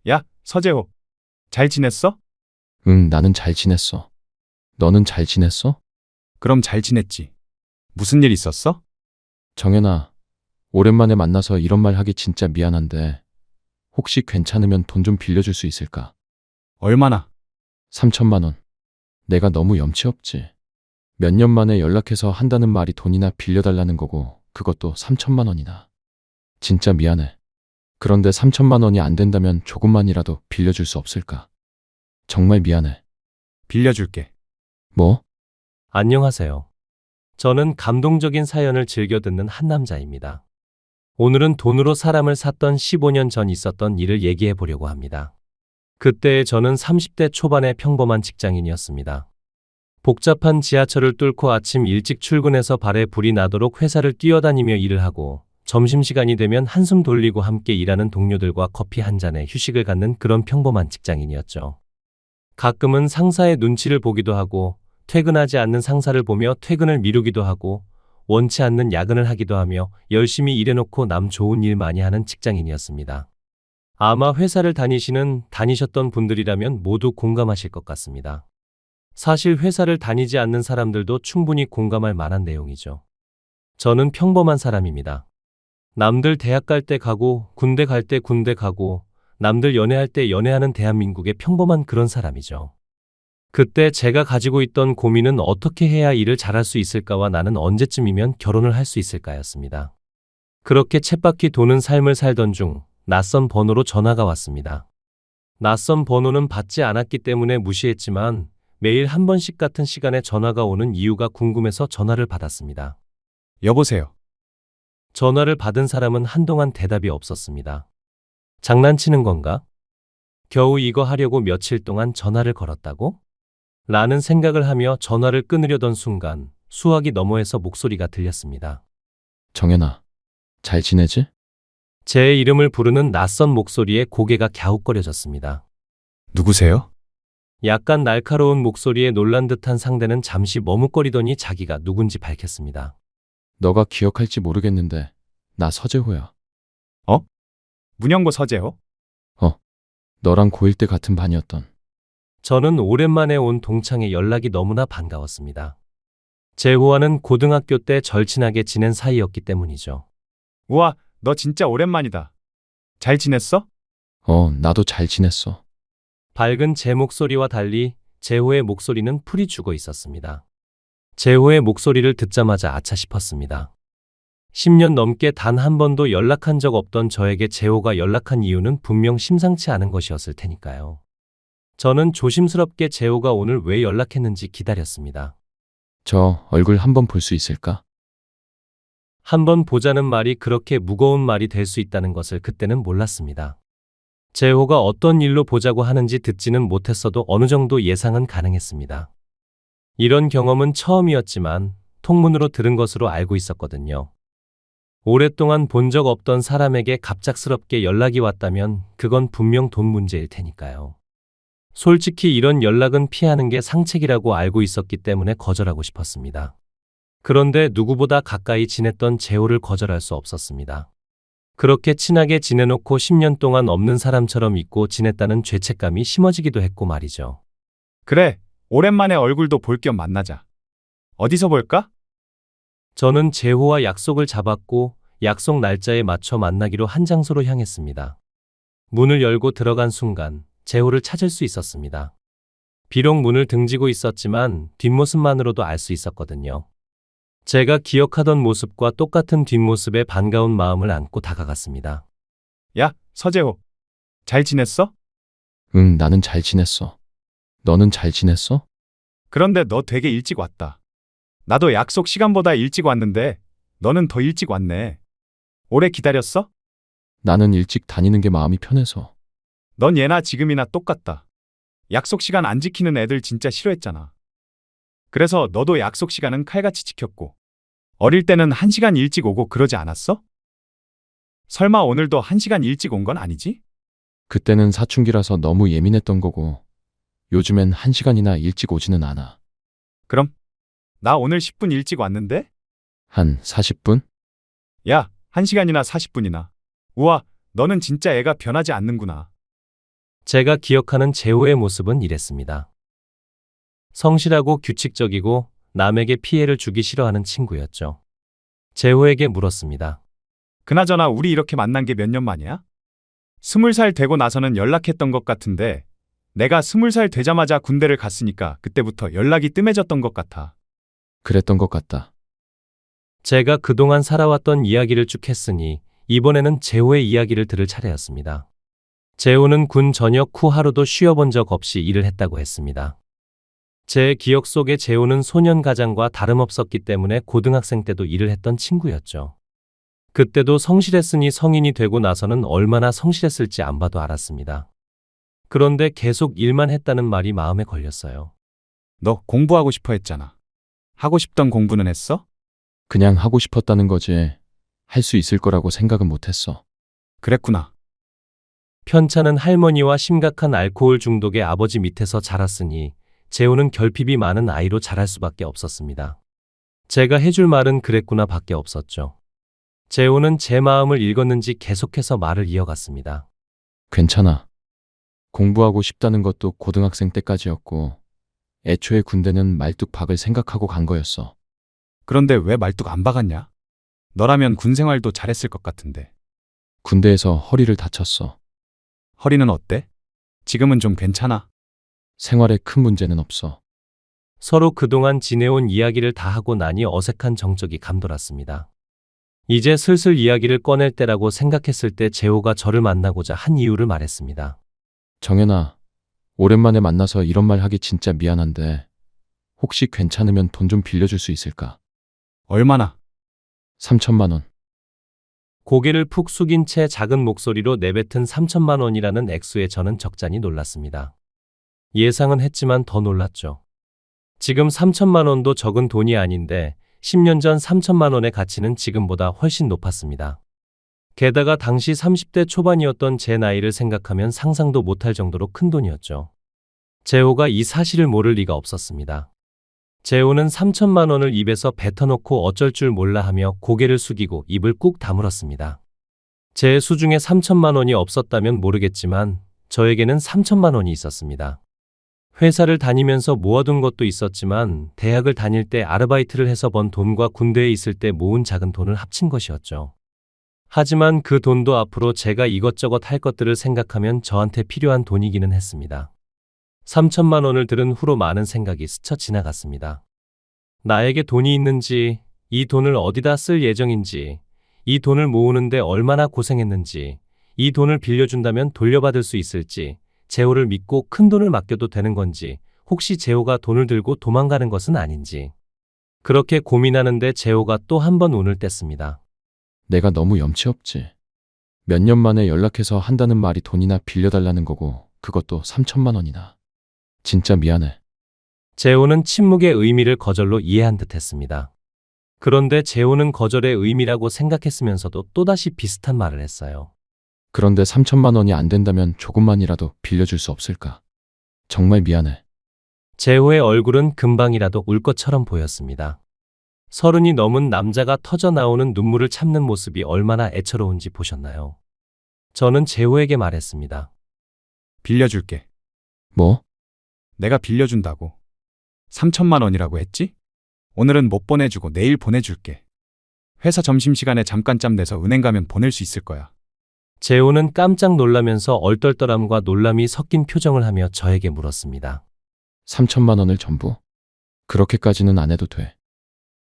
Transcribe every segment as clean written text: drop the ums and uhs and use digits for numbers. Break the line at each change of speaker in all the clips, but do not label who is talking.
야, 서재호. 잘 지냈어?
응, 나는 잘 지냈어. 너는 잘 지냈어?
그럼 잘 지냈지. 무슨 일 있었어?
정연아, 오랜만에 만나서 이런 말 하기 진짜 미안한데, 혹시 괜찮으면 돈 좀 빌려줄 수 있을까?
얼마나?
3천만 원. 내가 너무 염치 없지. 몇 년 만에 연락해서 한다는 말이 돈이나 빌려달라는 거고, 그것도 3천만 원이나. 진짜 미안해. 그런데 3천만 원이 안 된다면 조금만이라도 빌려줄 수 없을까? 정말 미안해.
빌려줄게.
뭐?
안녕하세요. 저는 감동적인 사연을 즐겨 듣는 한 남자입니다. 오늘은 돈으로 사람을 샀던 15년 전 있었던 일을 얘기해 보려고 합니다. 그때 저는 30대 초반의 평범한 직장인이었습니다. 복잡한 지하철을 뚫고 아침 일찍 출근해서 발에 불이 나도록 회사를 뛰어다니며 일을 하고 점심시간이 되면 한숨 돌리고 함께 일하는 동료들과 커피 한 잔에 휴식을 갖는 그런 평범한 직장인이었죠. 가끔은 상사의 눈치를 보기도 하고 퇴근하지 않는 상사를 보며 퇴근을 미루기도 하고 원치 않는 야근을 하기도 하며 열심히 일해놓고 남 좋은 일 많이 하는 직장인이었습니다. 아마 회사를 다니셨던 분들이라면 모두 공감하실 것 같습니다. 사실 회사를 다니지 않는 사람들도 충분히 공감할 만한 내용이죠. 저는 평범한 사람입니다. 남들 대학 갈 때 가고 군대 갈 때 군대 가고 남들 연애할 때 연애하는 대한민국의 평범한 그런 사람이죠. 그때 제가 가지고 있던 고민은 어떻게 해야 일을 잘할 수 있을까와 나는 언제쯤이면 결혼을 할 수 있을까였습니다. 그렇게 쳇바퀴 도는 삶을 살던 중 낯선 번호로 전화가 왔습니다. 낯선 번호는 받지 않았기 때문에 무시했지만 매일 한 번씩 같은 시간에 전화가 오는 이유가 궁금해서 전화를 받았습니다.
여보세요.
전화를 받은 사람은 한동안 대답이 없었습니다. 장난치는 건가? 겨우 이거 하려고 며칠 동안 전화를 걸었다고? 라는 생각을 하며 전화를 끊으려던 순간 수화기 너머에서 목소리가 들렸습니다.
정연아, 잘 지내지?
제 이름을 부르는 낯선 목소리에 고개가 갸웃거려졌습니다.
누구세요?
약간 날카로운 목소리에 놀란 듯한 상대는 잠시 머뭇거리더니 자기가 누군지 밝혔습니다.
너가 기억할지 모르겠는데, 나 서재호야.
문영고 서재호?
너랑 고1 때 같은 반이었던.
저는 오랜만에 온 동창의 연락이 너무나 반가웠습니다. 재호와는 고등학교 때 절친하게 지낸 사이였기 때문이죠.
우와, 너 진짜 오랜만이다. 잘 지냈어?
나도 잘 지냈어.
밝은 제 목소리와 달리 재호의 목소리는 풀이 죽어 있었습니다. 재호의 목소리를 듣자마자 아차 싶었습니다. 10년 넘게 단 한 번도 연락한 적 없던 저에게 재호가 연락한 이유는 분명 심상치 않은 것이었을 테니까요. 저는 조심스럽게 재호가 오늘 왜 연락했는지 기다렸습니다.
저 얼굴 한번 볼 수 있을까?
한번 보자는 말이 그렇게 무거운 말이 될 수 있다는 것을 그때는 몰랐습니다. 재호가 어떤 일로 보자고 하는지 듣지는 못했어도 어느 정도 예상은 가능했습니다. 이런 경험은 처음이었지만 통문으로 들은 것으로 알고 있었거든요. 오랫동안 본 적 없던 사람에게 갑작스럽게 연락이 왔다면 그건 분명 돈 문제일 테니까요. 솔직히 이런 연락은 피하는 게 상책이라고 알고 있었기 때문에 거절하고 싶었습니다. 그런데 누구보다 가까이 지냈던 재호를 거절할 수 없었습니다. 그렇게 친하게 지내놓고 10년 동안 없는 사람처럼 잊고 지냈다는 죄책감이 심어지기도 했고 말이죠.
그래, 오랜만에 얼굴도 볼 겸 만나자. 어디서 볼까?
저는 재호와 약속을 잡았고 약속 날짜에 맞춰 만나기로 한 장소로 향했습니다. 문을 열고 들어간 순간 재호를 찾을 수 있었습니다. 비록 문을 등지고 있었지만 뒷모습만으로도 알 수 있었거든요. 제가 기억하던 모습과 똑같은 뒷모습에 반가운 마음을 안고 다가갔습니다.
야, 서재호. 잘 지냈어?
응, 나는 잘 지냈어. 너는 잘 지냈어?
그런데 너 되게 일찍 왔다. 나도 약속 시간보다 일찍 왔는데 너는 더 일찍 왔네. 오래 기다렸어?
나는 일찍 다니는 게 마음이 편해서.
넌 예나 지금이나 똑같다. 약속 시간 안 지키는 애들 진짜 싫어했잖아. 그래서 너도 약속 시간은 칼같이 지켰고 어릴 때는 1시간 일찍 오고 그러지 않았어? 설마 오늘도 1시간 일찍 온 건 아니지?
그때는 사춘기라서 너무 예민했던 거고, 요즘엔 1시간이나 일찍 오지는 않아.
그럼 나 오늘 10분 일찍 왔는데?
한 40분?
야, 1시간이나 40분이나. 우와, 너는 진짜 애가 변하지 않는구나.
제가 기억하는 재호의 모습은 이랬습니다. 성실하고 규칙적이고 남에게 피해를 주기 싫어하는 친구였죠. 재호에게 물었습니다.
그나저나 우리 이렇게 만난 게 몇 년 만이야? 20살 되고 나서는 연락했던 것 같은데 내가 20살 되자마자 군대를 갔으니까 그때부터 연락이 뜸해졌던 것 같아.
그랬던 것 같다.
제가 그동안 살아왔던 이야기를 쭉 했으니 이번에는 재호의 이야기를 들을 차례였습니다. 재호는 군 전역 후 하루도 쉬어본 적 없이 일을 했다고 했습니다. 제 기억 속에 재호는 소년 가장과 다름없었기 때문에 고등학생 때도 일을 했던 친구였죠. 그때도 성실했으니 성인이 되고 나서는 얼마나 성실했을지 안 봐도 알았습니다. 그런데 계속 일만 했다는 말이 마음에 걸렸어요.
너 공부하고 싶어 했잖아. 하고 싶던 공부는 했어?
그냥 하고 싶었다는 거지. 할 수 있을 거라고 생각은 못했어.
그랬구나.
편찮은 할머니와 심각한 알코올 중독의 아버지 밑에서 자랐으니 재호는 결핍이 많은 아이로 자랄 수밖에 없었습니다. 제가 해줄 말은 그랬구나 밖에 없었죠. 재호는 제 마음을 읽었는지 계속해서 말을 이어갔습니다.
괜찮아. 공부하고 싶다는 것도 고등학생 때까지였고, 애초에 군대는 말뚝박을 생각하고 간 거였어.
그런데 왜 말뚝 안 박았냐? 너라면 군 생활도 잘했을 것 같은데.
군대에서 허리를 다쳤어.
허리는 어때? 지금은 좀 괜찮아?
생활에 큰 문제는 없어.
서로 그동안 지내온 이야기를 다 하고 나니 어색한 정적이 감돌았습니다. 이제 슬슬 이야기를 꺼낼 때라고 생각했을 때 재호가 저를 만나고자 한 이유를 말했습니다.
정연아, 오랜만에 만나서 이런 말 하기 진짜 미안한데, 혹시 괜찮으면 돈 좀 빌려줄 수 있을까?
얼마나?
3천만 원.
고개를 푹 숙인 채 작은 목소리로 내뱉은 3천만 원이라는 액수에 저는 적잖이 놀랐습니다. 예상은 했지만 더 놀랐죠. 지금 3천만 원도 적은 돈이 아닌데 10년 전 3천만 원의 가치는 지금보다 훨씬 높았습니다. 게다가 당시 30대 초반이었던 제 나이를 생각하면 상상도 못할 정도로 큰 돈이었죠. 재호가 이 사실을 모를 리가 없었습니다. 재호는 3천만 원을 입에서 뱉어놓고 어쩔 줄 몰라 하며 고개를 숙이고 입을 꾹 다물었습니다. 제 수중에 3천만 원이 없었다면 모르겠지만 저에게는 3천만 원이 있었습니다. 회사를 다니면서 모아둔 것도 있었지만 대학을 다닐 때 아르바이트를 해서 번 돈과 군대에 있을 때 모은 작은 돈을 합친 것이었죠. 하지만 그 돈도 앞으로 제가 이것저것 할 것들을 생각하면 저한테 필요한 돈이기는 했습니다. 3천만 원을 들은 후로 많은 생각이 스쳐 지나갔습니다. 나에게 돈이 있는지, 이 돈을 어디다 쓸 예정인지, 이 돈을 모으는데 얼마나 고생했는지, 이 돈을 빌려준다면 돌려받을 수 있을지, 재호를 믿고 큰 돈을 맡겨도 되는 건지, 혹시 재호가 돈을 들고 도망가는 것은 아닌지. 그렇게 고민하는데 재호가 또 한 번 운을 뗐습니다.
내가 너무 염치 없지. 몇 년 만에 연락해서 한다는 말이 돈이나 빌려달라는 거고, 그것도 3천만 원이나. 진짜 미안해.
재호는 침묵의 의미를 거절로 이해한 듯 했습니다. 그런데 재호는 거절의 의미라고 생각했으면서도 또다시 비슷한 말을 했어요.
그런데 3천만 원이 안 된다면 조금만이라도 빌려줄 수 없을까? 정말 미안해.
재호의 얼굴은 금방이라도 울 것처럼 보였습니다. 30이 넘은 남자가 터져 나오는 눈물을 참는 모습이 얼마나 애처로운지 보셨나요? 저는 재호에게 말했습니다.
빌려줄게.
뭐?
내가 빌려준다고. 3천만 원이라고 했지? 오늘은 못 보내주고 내일 보내줄게. 회사 점심시간에 잠깐짬 내서 은행 가면 보낼 수 있을 거야.
재호는 깜짝 놀라면서 얼떨떨함과 놀람이 섞인 표정을 하며 저에게 물었습니다.
3천만 원을 전부? 그렇게까지는 안 해도 돼.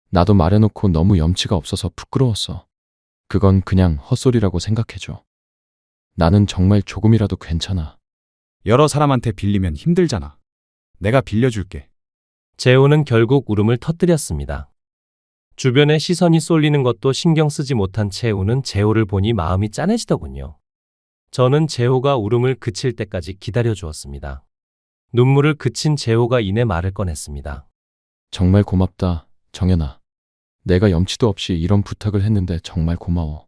나도 말해놓고 너무 염치가 없어서 부끄러웠어. 그건 그냥 헛소리라고 생각해줘. 나는 정말 조금이라도 괜찮아.
여러 사람한테 빌리면 힘들잖아. 내가 빌려줄게.
재호는 결국 울음을 터뜨렸습니다. 주변에 시선이 쏠리는 것도 신경 쓰지 못한 채 우는 재호를 보니 마음이 짠해지더군요. 저는 재호가 울음을 그칠 때까지 기다려 주었습니다. 눈물을 그친 재호가 이내 말을 꺼냈습니다.
정말 고맙다, 정연아. 내가 염치도 없이 이런 부탁을 했는데 정말 고마워.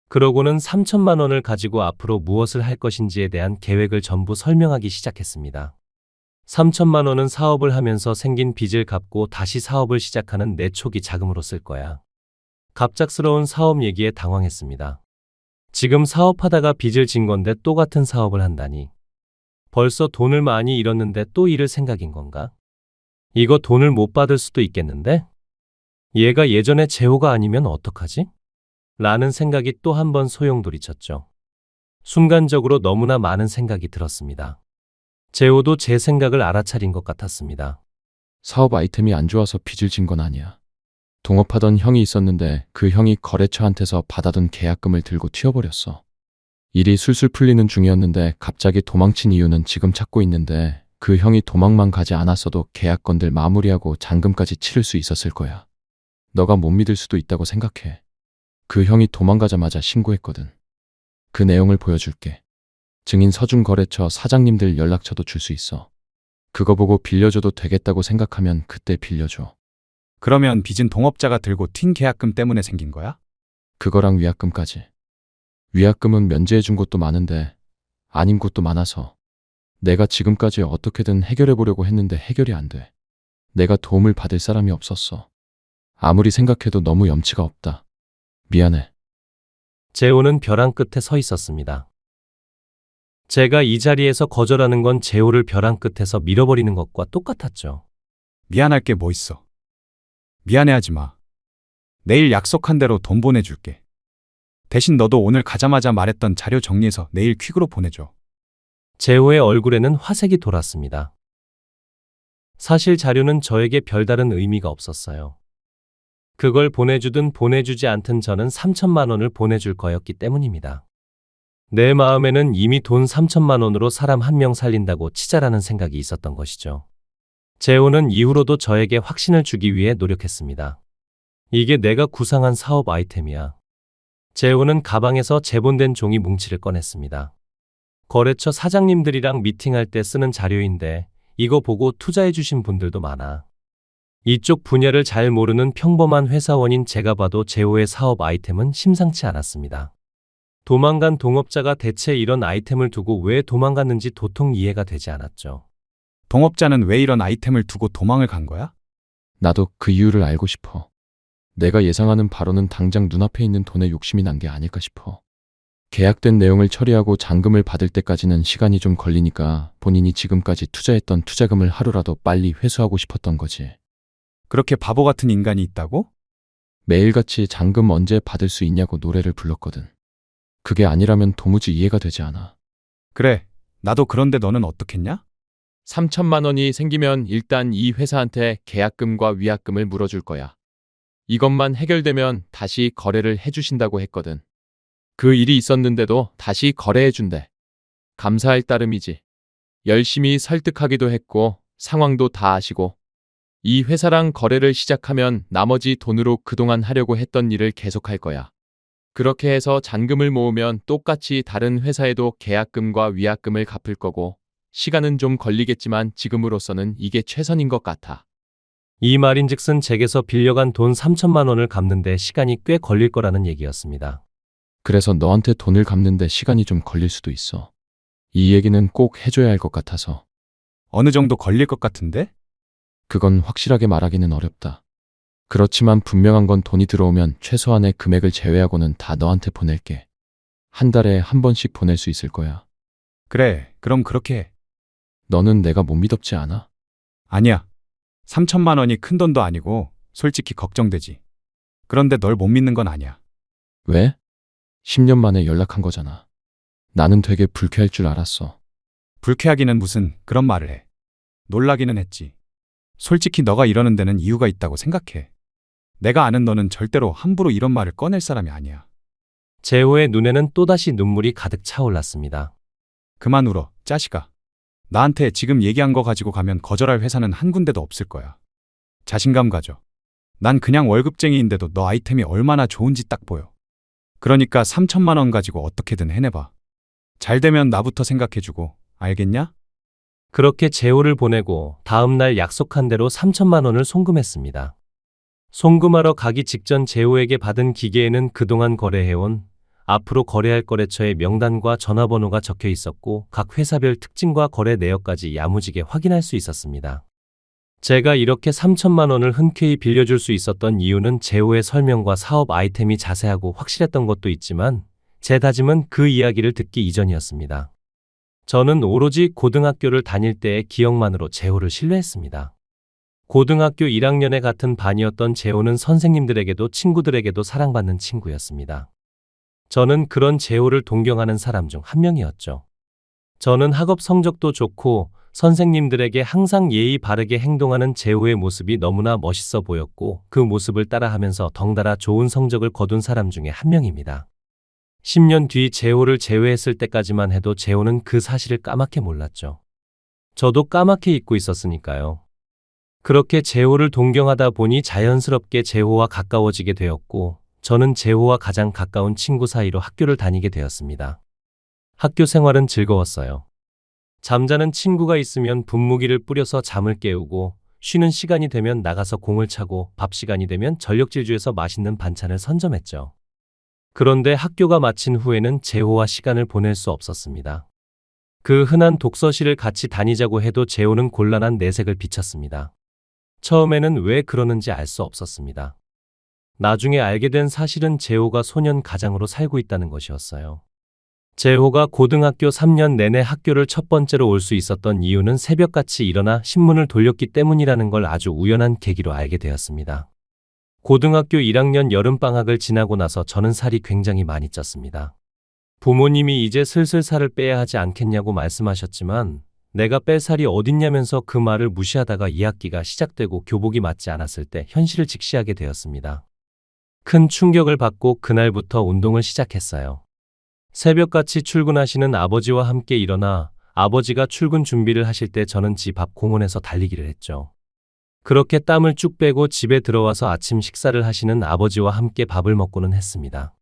그러고는 3천만 원을 가지고 앞으로 무엇을 할 것인지에 대한 계획을 전부 설명하기 시작했습니다. 3천만 원은 사업을 하면서 생긴 빚을 갚고 다시 사업을 시작하는 내 초기 자금으로 쓸 거야. 갑작스러운 사업 얘기에 당황했습니다. 지금 사업하다가 빚을 진 건데 또 같은 사업을 한다니. 벌써 돈을 많이 잃었는데 또 잃을 생각인 건가? 이거 돈을 못 받을 수도 있겠는데? 얘가 예전에 재호가 아니면 어떡하지? 라는 생각이 또 한 번 소용돌이쳤죠. 순간적으로 너무나 많은 생각이 들었습니다. 재호도 제 생각을 알아차린 것 같았습니다.
사업 아이템이 안 좋아서 빚을 진 건 아니야. 동업하던 형이 있었는데 그 형이 거래처한테서 받아둔 계약금을 들고 튀어버렸어. 일이 술술 풀리는 중이었는데 갑자기 도망친 이유는 지금 찾고 있는데 그 형이 도망만 가지 않았어도 계약건들 마무리하고 잔금까지 치를 수 있었을 거야. 너가 못 믿을 수도 있다고 생각해. 그 형이 도망가자마자 신고했거든. 그 내용을 보여줄게. 증인 서준 거래처 사장님들 연락처도 줄 수 있어. 그거 보고 빌려줘도 되겠다고 생각하면 그때 빌려줘.
그러면 빚은 동업자가 들고 튄 계약금 때문에 생긴 거야?
그거랑 위약금까지. 위약금은 면제해준 곳도 많은데 아닌 곳도 많아서 내가 지금까지 어떻게든 해결해 보려고 했는데 해결이 안 돼. 내가 도움을 받을 사람이 없었어. 아무리 생각해도 너무 염치가 없다. 미안해.
재호는 벼랑 끝에 서 있었습니다. 제가 이 자리에서 거절하는 건 재호를 벼랑 끝에서 밀어버리는 것과 똑같았죠.
미안할 게 뭐 있어. 미안해하지 마. 내일 약속한 대로 돈 보내줄게. 대신 너도 오늘 가자마자 말했던 자료 정리해서 내일 퀵으로 보내줘.
재호의 얼굴에는 화색이 돌았습니다. 사실 자료는 저에게 별다른 의미가 없었어요. 그걸 보내주든 보내주지 않든 저는 3천만 원을 보내줄 거였기 때문입니다. 내 마음에는 이미 돈 3천만 원으로 사람 한 명 살린다고 치자라는 생각이 있었던 것이죠. 재호는 이후로도 저에게 확신을 주기 위해 노력했습니다. 이게 내가 구상한 사업 아이템이야. 재호는 가방에서 제본된 종이 뭉치를 꺼냈습니다. 거래처 사장님들이랑 미팅할 때 쓰는 자료인데 이거 보고 투자해 주신 분들도 많아. 이쪽 분야를 잘 모르는 평범한 회사원인 제가 봐도 재호의 사업 아이템은 심상치 않았습니다. 도망간 동업자가 대체 이런 아이템을 두고 왜 도망갔는지 도통 이해가 되지 않았죠.
동업자는 왜 이런 아이템을 두고 도망을 간 거야?
나도 그 이유를 알고 싶어. 내가 예상하는 바로는 당장 눈앞에 있는 돈에 욕심이 난 게 아닐까 싶어. 계약된 내용을 처리하고 잔금을 받을 때까지는 시간이 좀 걸리니까 본인이 지금까지 투자했던 투자금을 하루라도 빨리 회수하고 싶었던 거지.
그렇게 바보 같은 인간이 있다고?
매일같이 잔금 언제 받을 수 있냐고 노래를 불렀거든. 그게 아니라면 도무지 이해가 되지 않아.
그래, 나도 그런데 너는 어떻겠냐?
3천만 원이 생기면 일단 이 회사한테 계약금과 위약금을 물어줄 거야. 이것만 해결되면 다시 거래를 해주신다고 했거든. 그 일이 있었는데도 다시 거래해준대. 감사할 따름이지. 열심히 설득하기도 했고 상황도 다 아시고 이 회사랑 거래를 시작하면 나머지 돈으로 그동안 하려고 했던 일을 계속할 거야. 그렇게 해서 잔금을 모으면 똑같이 다른 회사에도 계약금과 위약금을 갚을 거고 시간은 좀 걸리겠지만 지금으로서는 이게 최선인 것 같아.
이 말인즉슨 제게서 빌려간 돈 3천만 원을 갚는데 시간이 꽤 걸릴 거라는 얘기였습니다.
그래서 너한테 돈을 갚는데 시간이 좀 걸릴 수도 있어. 이 얘기는 꼭 해줘야 할 것 같아서.
어느 정도 걸릴 것 같은데?
그건 확실하게 말하기는 어렵다. 그렇지만 분명한 건 돈이 들어오면 최소한의 금액을 제외하고는 다 너한테 보낼게. 한 달에 한 번씩 보낼 수 있을 거야.
그래, 그럼 그렇게 해.
너는 내가 못 믿었지 않아?
아니야. 3천만 원이 큰 돈도 아니고 솔직히 걱정되지. 그런데 널 못 믿는 건 아니야.
왜? 10년 만에 연락한 거잖아. 나는 되게 불쾌할 줄 알았어.
불쾌하기는 무슨 그런 말을 해. 놀라기는 했지. 솔직히 너가 이러는 데는 이유가 있다고 생각해. 내가 아는 너는 절대로 함부로 이런 말을 꺼낼 사람이 아니야.
재호의 눈에는 또다시 눈물이 가득 차올랐습니다.
그만 울어, 짜식아. 나한테 지금 얘기한 거 가지고 가면 거절할 회사는 한 군데도 없을 거야. 자신감 가져. 난 그냥 월급쟁이인데도 너 아이템이 얼마나 좋은지 딱 보여. 그러니까 3천만 원 가지고 어떻게든 해내봐. 잘 되면 나부터 생각해주고, 알겠냐?
그렇게 재호를 보내고 다음 날 약속한 대로 3천만 원을 송금했습니다. 송금하러 가기 직전 재호에게 받은 기계에는 그동안 거래해온 앞으로 거래할 거래처의 명단과 전화번호가 적혀 있었고 각 회사별 특징과 거래 내역까지 야무지게 확인할 수 있었습니다. 제가 이렇게 3천만 원을 흔쾌히 빌려줄 수 있었던 이유는 재호의 설명과 사업 아이템이 자세하고 확실했던 것도 있지만 제 다짐은 그 이야기를 듣기 이전이었습니다. 저는 오로지 고등학교를 다닐 때의 기억만으로 재호를 신뢰했습니다. 고등학교 1학년에 같은 반이었던 재호는 선생님들에게도 친구들에게도 사랑받는 친구였습니다. 저는 그런 재호를 동경하는 사람 중 한 명이었죠. 저는 학업 성적도 좋고 선생님들에게 항상 예의 바르게 행동하는 재호의 모습이 너무나 멋있어 보였고 그 모습을 따라하면서 덩달아 좋은 성적을 거둔 사람 중에 한 명입니다. 10년 뒤 재호를 제외했을 때까지만 해도 재호는 그 사실을 까맣게 몰랐죠. 저도 까맣게 잊고 있었으니까요. 그렇게 재호를 동경하다 보니 자연스럽게 재호와 가까워지게 되었고 저는 재호와 가장 가까운 친구 사이로 학교를 다니게 되었습니다. 학교 생활은 즐거웠어요. 잠자는 친구가 있으면 분무기를 뿌려서 잠을 깨우고 쉬는 시간이 되면 나가서 공을 차고 밥 시간이 되면 전력질주에서 맛있는 반찬을 선점했죠. 그런데 학교가 마친 후에는 재호와 시간을 보낼 수 없었습니다. 그 흔한 독서실을 같이 다니자고 해도 재호는 곤란한 내색을 비쳤습니다. 처음에는 왜 그러는지 알 수 없었습니다. 나중에 알게 된 사실은 재호가 소년 가장으로 살고 있다는 것이었어요. 재호가 고등학교 3년 내내 학교를 첫 번째로 올 수 있었던 이유는 새벽같이 일어나 신문을 돌렸기 때문이라는 걸 아주 우연한 계기로 알게 되었습니다. 고등학교 1학년 여름방학을 지나고 나서 저는 살이 굉장히 많이 쪘습니다. 부모님이 이제 슬슬 살을 빼야 하지 않겠냐고 말씀하셨지만 내가 뺄 살이 어딨냐면서 그 말을 무시하다가 2학기가 시작되고 교복이 맞지 않았을 때 현실을 직시하게 되었습니다. 큰 충격을 받고 그날부터 운동을 시작했어요. 새벽같이 출근하시는 아버지와 함께 일어나 아버지가 출근 준비를 하실 때 저는 집 앞 공원에서 달리기를 했죠. 그렇게 땀을 쭉 빼고 집에 들어와서 아침 식사를 하시는 아버지와 함께 밥을 먹고는 했습니다.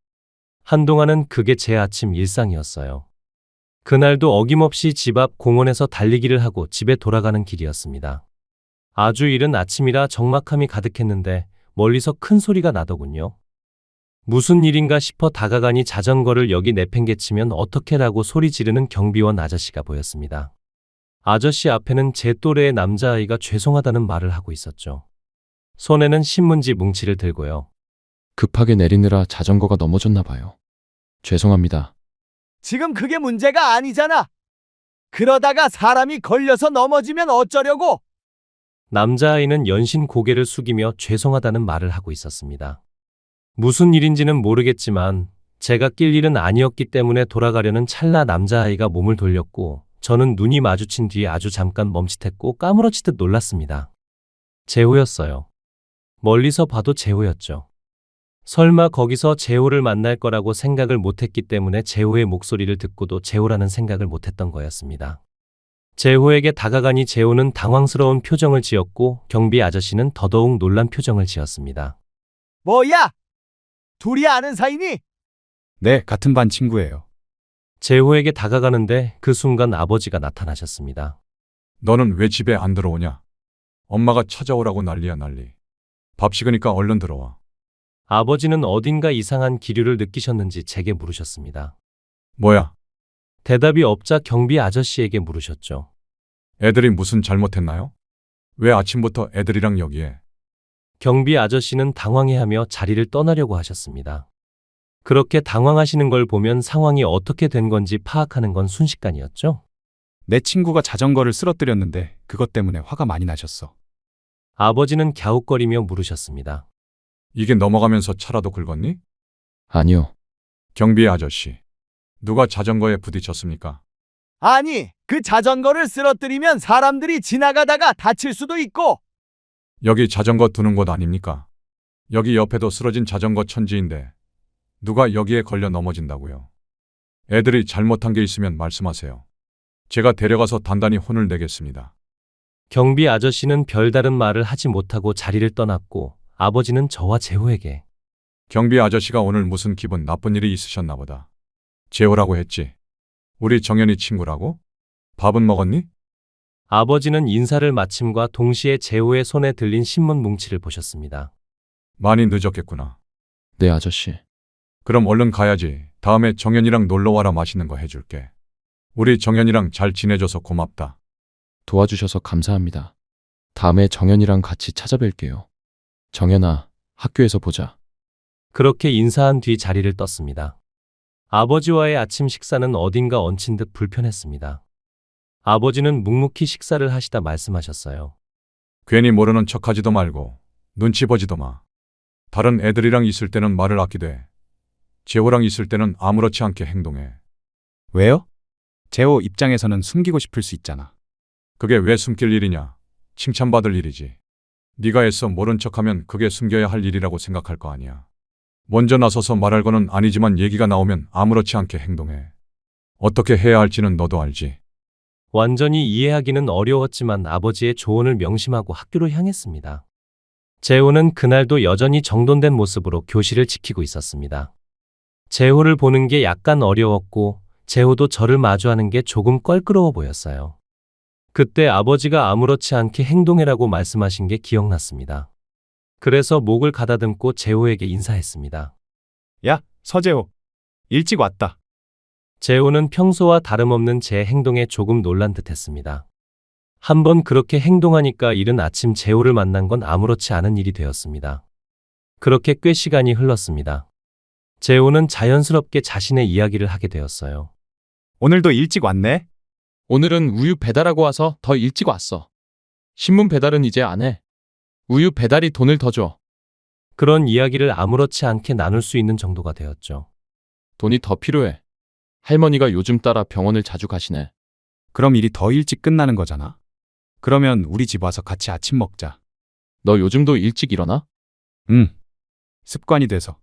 한동안은 그게 제 아침 일상이었어요. 그날도 어김없이 집 앞 공원에서 달리기를 하고 집에 돌아가는 길이었습니다. 아주 이른 아침이라 적막함이 가득했는데 멀리서 큰 소리가 나더군요. 무슨 일인가 싶어 다가가니 자전거를 여기 내팽개치면 어떡해라고 소리 지르는 경비원 아저씨가 보였습니다. 아저씨 앞에는 제 또래의 남자아이가 죄송하다는 말을 하고 있었죠. 손에는 신문지 뭉치를 들고요.
급하게 내리느라 자전거가 넘어졌나 봐요. 죄송합니다.
지금 그게 문제가 아니잖아. 그러다가 사람이 걸려서 넘어지면 어쩌려고?
남자아이는 연신 고개를 숙이며 죄송하다는 말을 하고 있었습니다. 무슨 일인지는 모르겠지만 제가 낄 일은 아니었기 때문에 돌아가려는 찰나 남자아이가 몸을 돌렸고 저는 눈이 마주친 뒤에 아주 잠깐 멈칫했고 까무러치듯 놀랐습니다. 재호였어요. 멀리서 봐도 재호였죠. 설마 거기서 재호를 만날 거라고 생각을 못했기 때문에 재호의 목소리를 듣고도 재호라는 생각을 못했던 거였습니다. 재호에게 다가가니 재호는 당황스러운 표정을 지었고 경비 아저씨는 더더욱 놀란 표정을 지었습니다.
뭐야? 둘이 아는 사이니?
네, 같은 반 친구예요.
재호에게 다가가는데 그 순간 아버지가 나타나셨습니다.
너는 왜 집에 안 들어오냐? 엄마가 찾아오라고 난리야 난리. 밥 식으니까 얼른 들어와.
아버지는 어딘가 이상한 기류를 느끼셨는지 제게 물으셨습니다.
뭐야?
대답이 없자 경비 아저씨에게 물으셨죠.
애들이 무슨 잘못했나요? 왜 아침부터 애들이랑 여기에?
경비 아저씨는 당황해하며 자리를 떠나려고 하셨습니다. 그렇게 당황하시는 걸 보면 상황이 어떻게 된 건지 파악하는 건 순식간이었죠.
내 친구가 자전거를 쓰러뜨렸는데 그것 때문에 화가 많이 나셨어.
아버지는 갸웃거리며 물으셨습니다.
이게 넘어가면서 차라도 긁었니?
아니요.
경비 아저씨. 누가 자전거에 부딪혔습니까?
아니, 그 자전거를 쓰러뜨리면 사람들이 지나가다가 다칠 수도 있고.
여기 자전거 두는 곳 아닙니까? 여기 옆에도 쓰러진 자전거 천지인데 누가 여기에 걸려 넘어진다고요? 애들이 잘못한 게 있으면 말씀하세요. 제가 데려가서 단단히 혼을 내겠습니다.
경비 아저씨는 별다른 말을 하지 못하고 자리를 떠났고 아버지는 저와 재호에게
경비 아저씨가 오늘 무슨 기분 나쁜 일이 있으셨나 보다. 재호라고 했지. 우리 정연이 친구라고? 밥은 먹었니?
아버지는 인사를 마침과 동시에 재호의 손에 들린 신문 뭉치를 보셨습니다.
많이 늦었겠구나.
네, 아저씨.
그럼 얼른 가야지. 다음에 정연이랑 놀러와라 맛있는 거 해줄게. 우리 정연이랑 잘 지내줘서 고맙다.
도와주셔서 감사합니다. 다음에 정연이랑 같이 찾아뵐게요. 정연아, 학교에서 보자.
그렇게 인사한 뒤 자리를 떴습니다. 아버지와의 아침 식사는 어딘가 얹힌 듯 불편했습니다. 아버지는 묵묵히 식사를 하시다 말씀하셨어요.
괜히 모르는 척하지도 말고 눈치 보지도 마. 다른 애들이랑 있을 때는 말을 아끼되 재호랑 있을 때는 아무렇지 않게 행동해.
왜요? 재호 입장에서는 숨기고 싶을 수 있잖아.
그게 왜 숨길 일이냐? 칭찬받을 일이지. 네가 애써 모른 척하면 그게 숨겨야 할 일이라고 생각할 거 아니야. 먼저 나서서 말할 거는 아니지만 얘기가 나오면 아무렇지 않게 행동해. 어떻게 해야 할지는 너도 알지.
완전히 이해하기는 어려웠지만 아버지의 조언을 명심하고 학교로 향했습니다. 재호는 그날도 여전히 정돈된 모습으로 교실을 지키고 있었습니다. 재호를 보는 게 약간 어려웠고 재호도 저를 마주하는 게 조금 껄끄러워 보였어요. 그때 아버지가 아무렇지 않게 행동해라고 말씀하신 게 기억났습니다. 그래서 목을 가다듬고 재호에게 인사했습니다.
야, 서재호. 일찍 왔다.
재호는 평소와 다름없는 제 행동에 조금 놀란 듯 했습니다. 한번 그렇게 행동하니까 이른 아침 재호를 만난 건 아무렇지 않은 일이 되었습니다. 그렇게 꽤 시간이 흘렀습니다. 재호는 자연스럽게 자신의 이야기를 하게 되었어요.
오늘도 일찍 왔네.
오늘은 우유 배달하고 와서 더 일찍 왔어. 신문 배달은 이제 안 해. 우유 배달이 돈을 더 줘.
그런 이야기를 아무렇지 않게 나눌 수 있는 정도가 되었죠.
돈이 더 필요해. 할머니가 요즘 따라 병원을 자주 가시네.
그럼 일이 더 일찍 끝나는 거잖아. 그러면 우리 집 와서 같이 아침 먹자.
너 요즘도 일찍 일어나?
응. 습관이 돼서.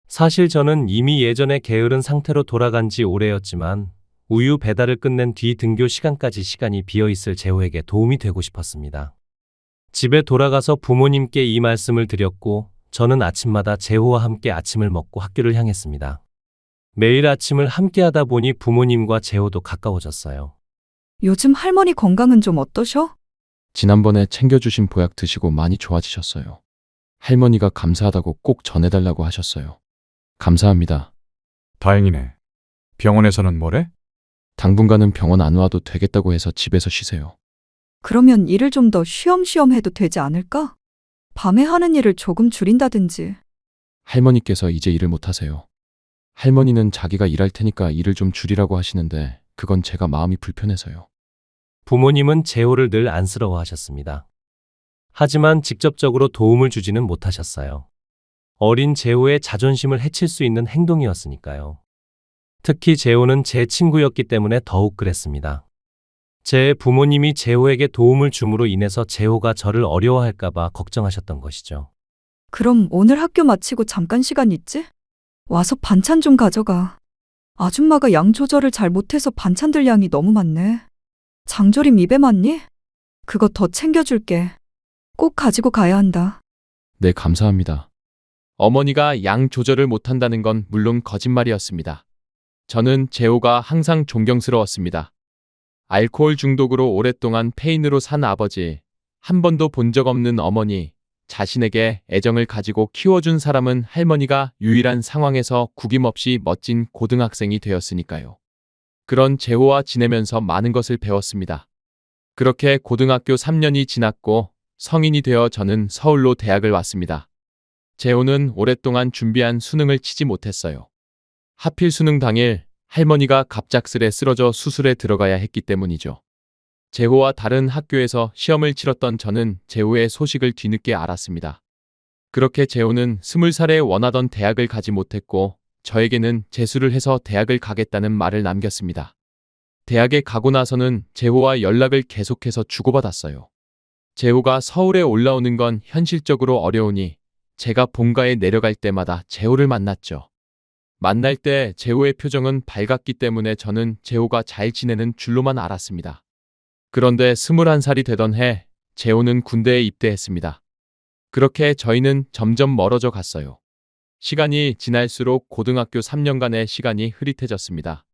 사실 저는 이미 예전에 게으른 상태로 돌아간 지 오래였지만 우유 배달을 끝낸 뒤 등교 시간까지 시간이 비어있을 재호에게 도움이 되고 싶었습니다. 집에 돌아가서 부모님께 이 말씀을 드렸고 저는 아침마다 재호와 함께 아침을 먹고 학교를 향했습니다. 매일 아침을 함께 하다 보니 부모님과 재호도 가까워졌어요.
요즘 할머니 건강은 좀 어떠셔?
지난번에 챙겨주신 보약 드시고 많이 좋아지셨어요. 할머니가 감사하다고 꼭 전해달라고 하셨어요. 감사합니다.
다행이네. 병원에서는 뭐래?
당분간은 병원 안 와도 되겠다고 해서 집에서 쉬세요.
그러면 일을 좀 더 쉬엄쉬엄 해도 되지 않을까? 밤에 하는 일을 조금 줄인다든지.
할머니께서 이제 일을 못 하세요. 할머니는 자기가 일할 테니까 일을 좀 줄이라고 하시는데 그건 제가 마음이 불편해서요.
부모님은 재호를 늘 안쓰러워하셨습니다. 하지만 직접적으로 도움을 주지는 못하셨어요. 어린 재호의 자존심을 해칠 수 있는 행동이었으니까요. 특히 재호는 제 친구였기 때문에 더욱 그랬습니다. 제 부모님이 재호에게 도움을 줌으로 인해서 재호가 저를 어려워할까봐 걱정하셨던 것이죠.
그럼 오늘 학교 마치고 잠깐 시간 있지? 와서 반찬 좀 가져가. 아줌마가 양 조절을 잘 못해서 반찬들 양이 너무 많네. 장조림 입에 맞니? 그거 더 챙겨줄게. 꼭 가지고 가야 한다.
네, 감사합니다. 어머니가 양 조절을 못한다는 건 물론 거짓말이었습니다. 저는 재호가 항상 존경스러웠습니다. 알코올 중독으로 오랫동안 폐인으로 산 아버지, 한 번도 본 적 없는 어머니, 자신에게 애정을 가지고 키워준 사람은 할머니가 유일한 상황에서 구김없이 멋진 고등학생이 되었으니까요. 그런 재호와 지내면서 많은 것을 배웠습니다. 그렇게 고등학교 3년이 지났고 성인이 되어 저는 서울로 대학을 왔습니다. 재호는 오랫동안 준비한 수능을 치지 못했어요. 하필 수능 당일 할머니가 갑작스레 쓰러져 수술에 들어가야 했기 때문이죠. 재호와 다른 학교에서 시험을 치렀던 저는 재호의 소식을 뒤늦게 알았습니다. 그렇게 재호는 20살에 원하던 대학을 가지 못했고 저에게는 재수를 해서 대학을 가겠다는 말을 남겼습니다. 대학에 가고 나서는 재호와 연락을 계속해서 주고받았어요. 재호가 서울에 올라오는 건 현실적으로 어려우니 제가 본가에 내려갈 때마다 재호를 만났죠. 만날 때 재호의 표정은 밝았기 때문에 저는 재호가 잘 지내는 줄로만 알았습니다. 그런데 21살이 되던 해 재호는 군대에 입대했습니다. 그렇게 저희는 점점 멀어져 갔어요. 시간이 지날수록 고등학교 3년간의 시간이 흐릿해졌습니다.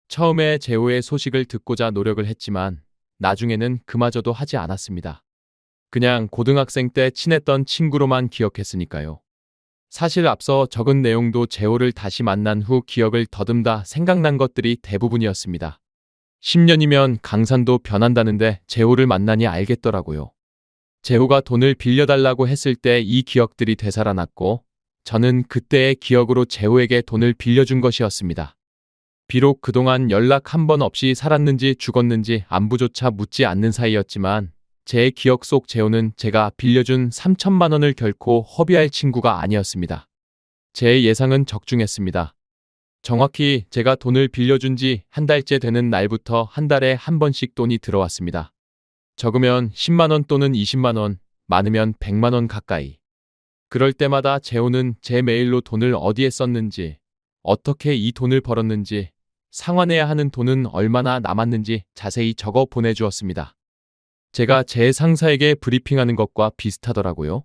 처음에 재호의 소식을 듣고자 노력을 했지만 나중에는 그마저도 하지 않았습니다. 그냥 고등학생 때 친했던 친구로만 기억했으니까요. 사실 앞서 적은 내용도 재호를 다시 만난 후 기억을 더듬다 생각난 것들이 대부분이었습니다. 10년이면 강산도 변한다는데 재호를 만나니 알겠더라고요. 재호가 돈을 빌려달라고 했을 때 이 기억들이 되살아났고 저는 그때의 기억으로 재호에게 돈을 빌려준 것이었습니다. 비록 그동안 연락 한 번 없이 살았는지 죽었는지 안부조차 묻지 않는 사이였지만 제 기억 속 재호는 제가 빌려준 3천만 원을 결코 허비할 친구가 아니었습니다. 제 예상은 적중했습니다. 정확히 제가 돈을 빌려준 지 한 달째 되는 날부터 한 달에 한 번씩 돈이 들어왔습니다. 적으면 10만 원 또는 20만 원, 많으면 100만 원 가까이. 그럴 때마다 재호는 제 메일로 돈을 어디에 썼는지, 어떻게 이 돈을 벌었는지, 상환해야 하는 돈은 얼마나 남았는지 자세히 적어 보내주었습니다. 제가 제 상사에게 브리핑하는 것과 비슷하더라고요.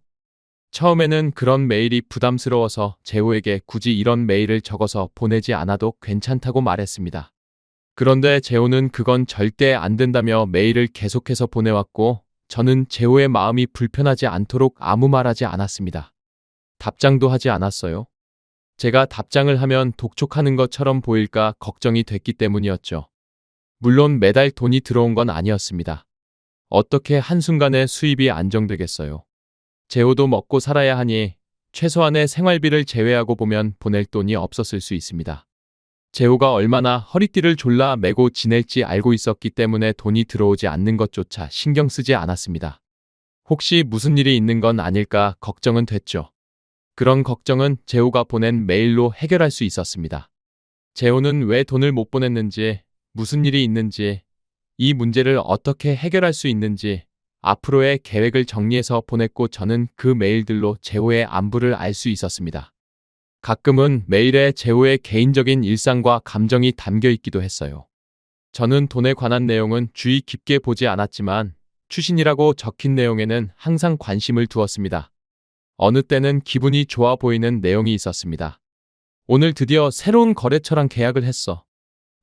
처음에는 그런 메일이 부담스러워서 재호에게 굳이 이런 메일을 적어서 보내지 않아도 괜찮다고 말했습니다. 그런데 재호는 그건 절대 안 된다며 메일을 계속해서 보내왔고 저는 재호의 마음이 불편하지 않도록 아무 말하지 않았습니다. 답장도 하지 않았어요. 제가 답장을 하면 독촉하는 것처럼 보일까 걱정이 됐기 때문이었죠. 물론 매달 돈이 들어온 건 아니었습니다. 어떻게 한순간에 수입이 안정되겠어요. 재호도 먹고 살아야 하니 최소한의 생활비를 제외하고 보면 보낼 돈이 없었을 수 있습니다. 재호가 얼마나 허리띠를 졸라 매고 지낼지 알고 있었기 때문에 돈이 들어오지 않는 것조차 신경 쓰지 않았습니다. 혹시 무슨 일이 있는 건 아닐까 걱정은 됐죠. 그런 걱정은 재호가 보낸 메일로 해결할 수 있었습니다. 재호는 왜 돈을 못 보냈는지, 무슨 일이 있는지, 이 문제를 어떻게 해결할 수 있는지 앞으로의 계획을 정리해서 보냈고 저는 그 메일들로 재호의 안부를 알 수 있었습니다. 가끔은 메일에 재호의 개인적인 일상과 감정이 담겨 있기도 했어요. 저는 돈에 관한 내용은 주의 깊게 보지 않았지만 추신이라고 적힌 내용에는 항상 관심을 두었습니다. 어느 때는 기분이 좋아 보이는 내용이 있었습니다. 오늘 드디어 새로운 거래처랑 계약을 했어.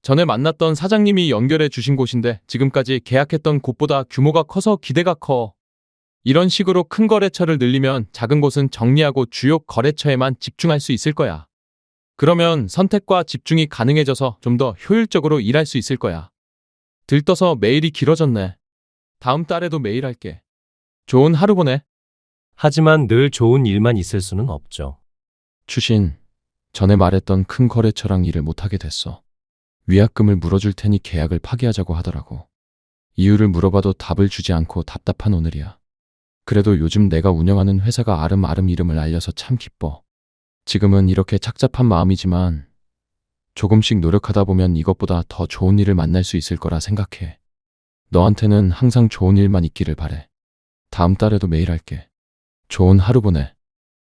전에 만났던 사장님이 연결해 주신 곳인데 지금까지 계약했던 곳보다 규모가 커서 기대가 커. 이런 식으로 큰 거래처를 늘리면 작은 곳은 정리하고 주요 거래처에만 집중할 수 있을 거야. 그러면 선택과 집중이 가능해져서 좀 더 효율적으로 일할 수 있을 거야. 들떠서 메일이 길어졌네. 다음 달에도 메일 할게. 좋은 하루 보내.
하지만 늘 좋은 일만 있을 수는 없죠.
추신, 전에 말했던 큰 거래처랑 일을 못하게 됐어. 위약금을 물어줄 테니 계약을 파기하자고 하더라고. 이유를 물어봐도 답을 주지 않고 답답한 오늘이야. 그래도 요즘 내가 운영하는 회사가 아름아름 이름을 알려서 참 기뻐. 지금은 이렇게 착잡한 마음이지만 조금씩 노력하다 보면 이것보다 더 좋은 일을 만날 수 있을 거라 생각해. 너한테는 항상 좋은 일만 있기를 바래. 다음 달에도 메일 할게. 좋은 하루 보내.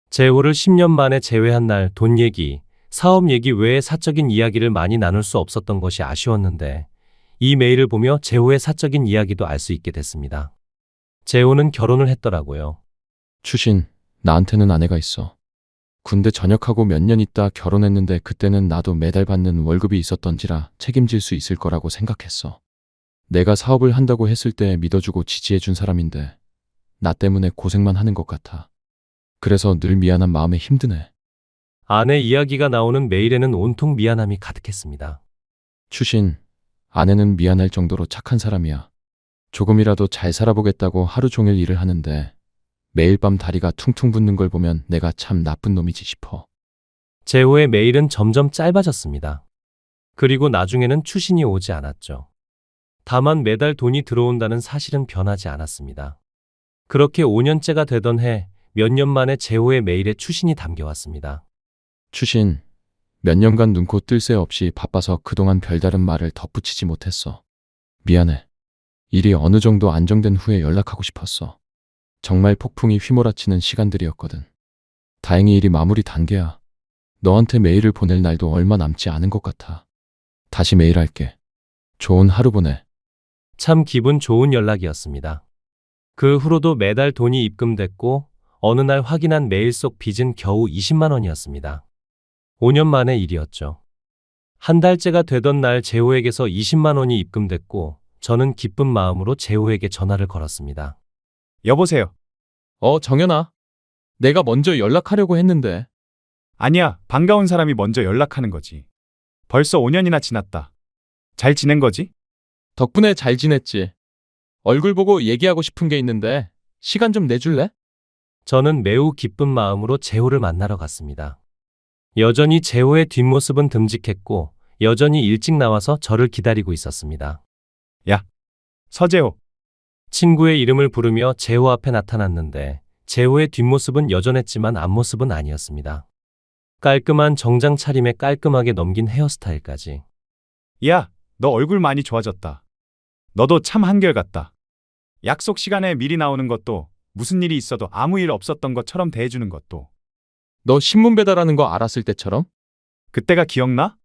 재호를 10년 만에 재회한 날 돈 얘기, 사업 얘기 외에 사적인 이야기를 많이 나눌 수 없었던 것이 아쉬웠는데 이 메일을 보며 재호의 사적인 이야기도 알 수 있게 됐습니다. 재호는 결혼을 했더라고요.
추신, 나한테는 아내가 있어. 군대 전역하고 몇 년 있다 결혼했는데 그때는 나도 매달 받는 월급이 있었던지라 책임질 수 있을 거라고 생각했어. 내가 사업을 한다고 했을 때 믿어주고 지지해준 사람인데 나 때문에 고생만 하는 것 같아. 그래서 늘 미안한 마음에 힘드네.
아내 이야기가 나오는 메일에는 온통 미안함이 가득했습니다.
추신, 아내는 미안할 정도로 착한 사람이야. 조금이라도 잘 살아보겠다고 하루 종일 일을 하는데 매일 밤 다리가 퉁퉁 붓는 걸 보면 내가 참 나쁜 놈이지 싶어.
재호의 메일은 점점 짧아졌습니다. 그리고 나중에는 추신이 오지 않았죠. 다만 매달 돈이 들어온다는 사실은 변하지 않았습니다. 그렇게 5년째가 되던 해 몇 년 만에 재호의 메일에 추신이 담겨왔습니다.
추신, 몇 년간 눈코 뜰 새 없이 바빠서 그동안 별다른 말을 덧붙이지 못했어. 미안해. 일이 어느 정도 안정된 후에 연락하고 싶었어. 정말 폭풍이 휘몰아치는 시간들이었거든. 다행히 일이 마무리 단계야. 너한테 메일을 보낼 날도 얼마 남지 않은 것 같아. 다시 메일할게. 좋은 하루 보내.
참 기분 좋은 연락이었습니다. 그 후로도 매달 돈이 입금됐고 어느 날 확인한 메일 속 빚은 겨우 20만 원이었습니다. 5년 만의 일이었죠. 한 달째가 되던 날 재호에게서 20만 원이 입금됐고 저는 기쁜 마음으로 재호에게 전화를 걸었습니다.
여보세요.
정연아. 내가 먼저 연락하려고 했는데.
아니야, 반가운 사람이 먼저 연락하는 거지. 벌써 5년이나 지났다. 잘 지낸 거지?
덕분에 잘 지냈지. 얼굴 보고 얘기하고 싶은 게 있는데 시간 좀 내줄래?
저는 매우 기쁜 마음으로 재호를 만나러 갔습니다. 여전히 재호의 뒷모습은 듬직했고 여전히 일찍 나와서 저를 기다리고 있었습니다.
서재호,
친구의 이름을 부르며 재호 앞에 나타났는데 재호의 뒷모습은 여전했지만 앞모습은 아니었습니다. 깔끔한 정장 차림에 깔끔하게 넘긴 헤어스타일까지.
야, 너 얼굴 많이 좋아졌다. 너도 참 한결같다. 약속 시간에 미리 나오는 것도, 무슨 일이 있어도 아무 일 없었던 것처럼 대해주는 것도.
너 신문 배달하는 거 알았을 때처럼?
그때가 기억나?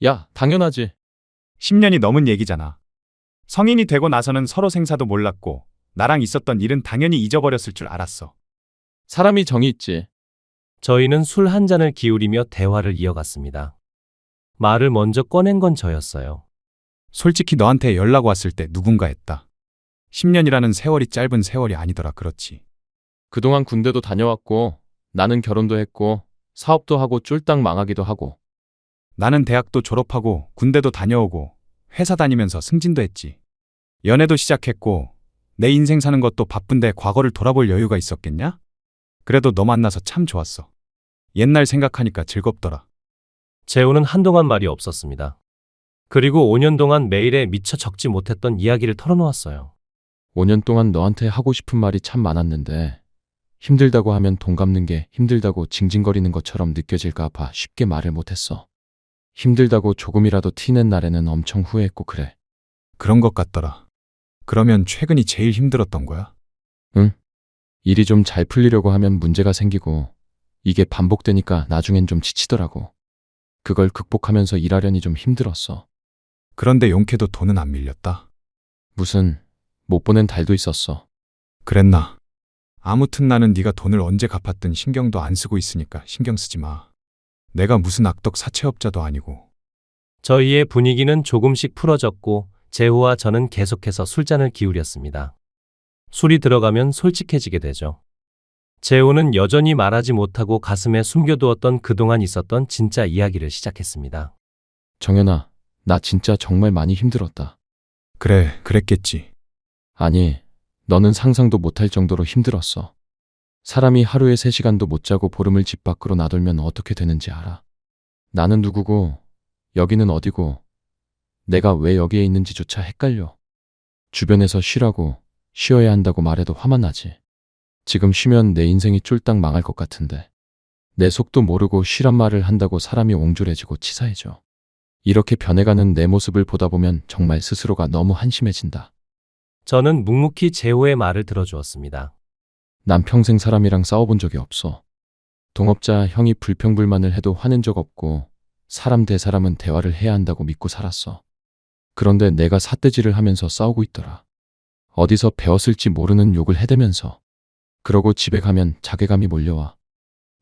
야, 당연하지.
10년이 넘은 얘기잖아. 성인이 되고 나서는 서로 생사도 몰랐고, 나랑 있었던 일은 당연히 잊어버렸을 줄 알았어.
사람이 정이 있지.
저희는 술 한 잔을 기울이며 대화를 이어갔습니다. 말을 먼저 꺼낸 건 저였어요.
솔직히 너한테 연락 왔을 때 누군가 했다. 10년이라는 세월이 짧은 세월이 아니더라, 그렇지.
그동안 군대도 다녀왔고, 나는 결혼도 했고, 사업도 하고 쫄딱 망하기도 하고.
나는 대학도 졸업하고, 군대도 다녀오고, 회사 다니면서 승진도 했지. 연애도 시작했고, 내 인생 사는 것도 바쁜데 과거를 돌아볼 여유가 있었겠냐? 그래도 너 만나서 참 좋았어. 옛날 생각하니까 즐겁더라.
재호는 한동안 말이 없었습니다. 그리고 5년 동안 메일에 미처 적지 못했던 이야기를 털어놓았어요.
5년 동안 너한테 하고 싶은 말이 참 많았는데 힘들다고 하면 돈 갚는 게 힘들다고 징징거리는 것처럼 느껴질까 봐 쉽게 말을 못했어. 힘들다고 조금이라도 티낸 날에는 엄청 후회했고 그래.
그런 것 같더라. 그러면 최근이 제일 힘들었던 거야?
일이 좀 잘 풀리려고 하면 문제가 생기고 이게 반복되니까 나중엔 좀 지치더라고. 그걸 극복하면서 일하려니 좀 힘들었어.
그런데 용케도 돈은 안 밀렸다.
무슨 못 보낸 달도 있었어.
그랬나? 아무튼 나는 네가 돈을 언제 갚았든 신경도 안 쓰고 있으니까 신경 쓰지 마. 내가 무슨 악덕 사채업자도 아니고.
저희의 분위기는 조금씩 풀어졌고 재호와 저는 계속해서 술잔을 기울였습니다. 술이 들어가면 솔직해지게 되죠. 재호는 여전히 말하지 못하고 가슴에 숨겨두었던 그동안 있었던 진짜 이야기를 시작했습니다.
정연아, 나 진짜 정말 많이 힘들었다.
그래, 그랬겠지.
아니, 너는 상상도 못할 정도로 힘들었어. 사람이 하루에 3시간도 못 자고 보름을 집 밖으로 나돌면 어떻게 되는지 알아. 나는 누구고, 여기는 어디고, 내가 왜 여기에 있는지조차 헷갈려. 주변에서 쉬라고, 쉬어야 한다고 말해도 화만 나지. 지금 쉬면 내 인생이 쫄딱 망할 것 같은데. 내 속도 모르고 쉬란 말을 한다고 사람이 옹졸해지고 치사해져. 이렇게 변해가는 내 모습을 보다 보면 정말 스스로가 너무 한심해진다.
저는 묵묵히 재호의 말을 들어주었습니다.
난 평생 사람이랑 싸워본 적이 없어. 동업자 형이 불평불만을 해도 화낸 적 없고 사람 대 사람은 대화를 해야 한다고 믿고 살았어. 그런데 내가 삿대질을 하면서 싸우고 있더라. 어디서 배웠을지 모르는 욕을 해대면서. 그러고 집에 가면 자괴감이 몰려와.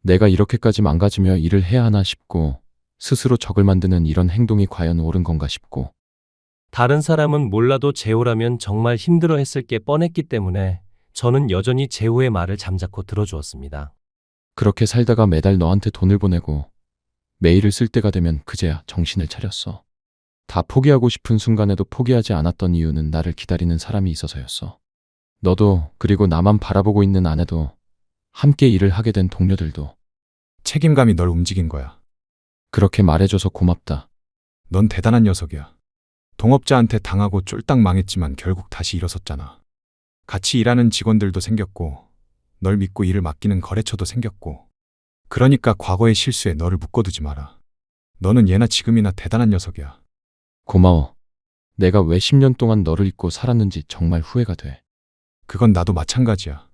내가 이렇게까지 망가지며 일을 해야 하나 싶고 스스로 적을 만드는 이런 행동이 과연 옳은 건가 싶고.
다른 사람은 몰라도 재호라면 정말 힘들어했을 게 뻔했기 때문에 저는 여전히 재호의 말을 잠자코 들어주었습니다.
그렇게 살다가 매달 너한테 돈을 보내고 메일을 쓸 때가 되면 그제야 정신을 차렸어. 다 포기하고 싶은 순간에도 포기하지 않았던 이유는 나를 기다리는 사람이 있어서였어. 너도, 그리고 나만 바라보고 있는 아내도, 함께 일을 하게 된 동료들도.
책임감이 널 움직인 거야.
그렇게 말해줘서 고맙다.
넌 대단한 녀석이야. 동업자한테 당하고 쫄딱 망했지만 결국 다시 일어섰잖아. 같이 일하는 직원들도 생겼고, 널 믿고 일을 맡기는 거래처도 생겼고. 그러니까 과거의 실수에 너를 묶어두지 마라. 너는 예나 지금이나 대단한 녀석이야.
고마워. 내가 왜 10년 동안 너를 잊고 살았는지 정말 후회가 돼.
그건 나도 마찬가지야.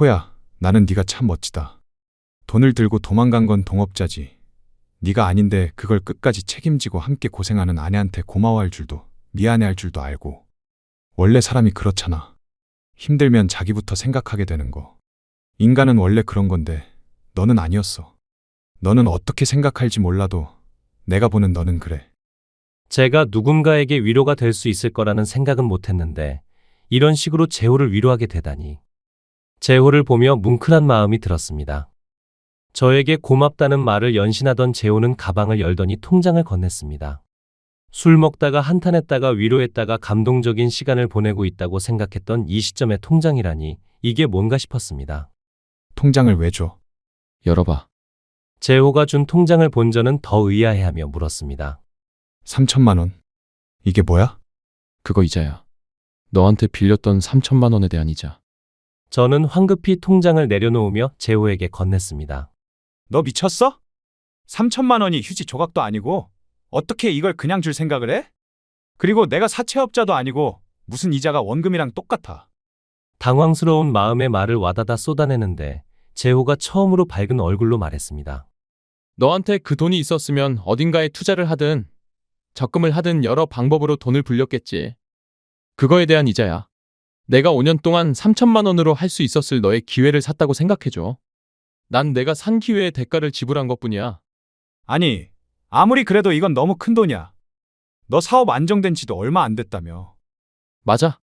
호야, 나는 네가 참 멋지다. 돈을 들고 도망간 건 동업자지. 네가 아닌데 그걸 끝까지 책임지고 함께 고생하는 아내한테 고마워할 줄도 미안해할 줄도 알고. 원래 사람이 그렇잖아. 힘들면 자기부터 생각하게 되는 거. 인간은 원래 그런 건데 너는 아니었어. 너는 어떻게 생각할지 몰라도 내가 보는 너는 그래.
제가 누군가에게 위로가 될 수 있을 거라는 생각은 못했는데 이런 식으로 재호를 위로하게 되다니. 재호를 보며 뭉클한 마음이 들었습니다. 저에게 고맙다는 말을 연신하던 재호는 가방을 열더니 통장을 건넸습니다. 술 먹다가 한탄했다가 위로했다가 감동적인 시간을 보내고 있다고 생각했던 이 시점에 통장이라니 이게 뭔가 싶었습니다.
통장을 왜 줘?
열어봐.
재호가 준 통장을 본 저는 더 의아해하며 물었습니다.
3천만 원. 이게 뭐야?
그거 이자야. 너한테 빌렸던 3천만 원에 대한 이자.
저는 황급히 통장을 내려놓으며 재호에게 건넸습니다.
너 미쳤어? 3천만 원이 휴지 조각도 아니고 어떻게 이걸 그냥 줄 생각을 해? 그리고 내가 사채업자도 아니고 무슨 이자가 원금이랑 똑같아.
당황스러운 마음에 말을 와다다 쏟아내는데 재호가 처음으로 밝은 얼굴로 말했습니다.
너한테 그 돈이 있었으면 어딘가에 투자를 하든 적금을 하든 여러 방법으로 돈을 불렸겠지. 그거에 대한 이자야. 내가 5년 동안 3천만 원으로 할 수 있었을 너의 기회를 샀다고 생각해줘. 난 내가 산 기회의 대가를 지불한 것뿐이야.
아니, 아무리 그래도 이건 너무 큰 돈이야. 너 사업 안정된 지도 얼마 안 됐다며.
맞아.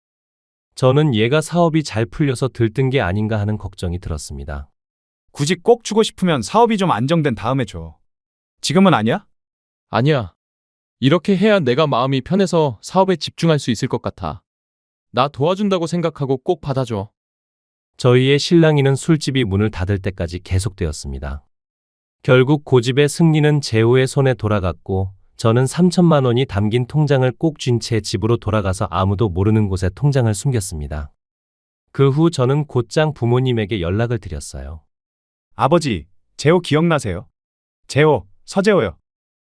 저는 얘가 사업이 잘 풀려서 들뜬 게 아닌가 하는 걱정이 들었습니다.
굳이 꼭 주고 싶으면 사업이 좀 안정된 다음에 줘. 지금은 아니야?
아니야. 이렇게 해야 내가 마음이 편해서 사업에 집중할 수 있을 것 같아. 나 도와준다고 생각하고 꼭 받아줘.
저희의 실랑이는 술집이 문을 닫을 때까지 계속되었습니다. 결국 고집의 승리는 재호의 손에 돌아갔고 저는 3천만 원이 담긴 통장을 꼭 쥔 채 집으로 돌아가서 아무도 모르는 곳에 통장을 숨겼습니다. 그 후 저는 곧장 부모님에게 연락을 드렸어요.
아버지, 재호 기억나세요? 재호, 서재호요.